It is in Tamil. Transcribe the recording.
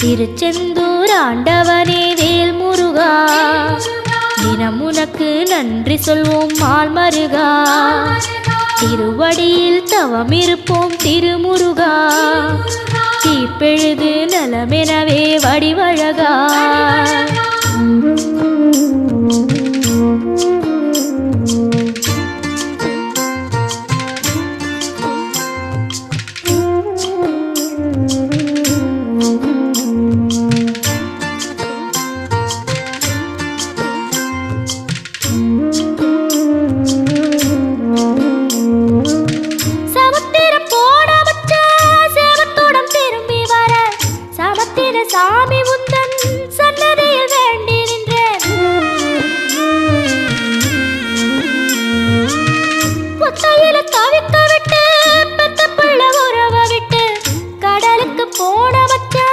திருச்செந்தூர் ஆண்டவனே வேல் முருகா, தினம் உனக்கு நன்றி சொல்வோம் மால் மருகா. திருவடியில் தவம் இருப்போம் திருமுருகா, தீப்பெழுது நலமெனவே வடிவழகா. சாமி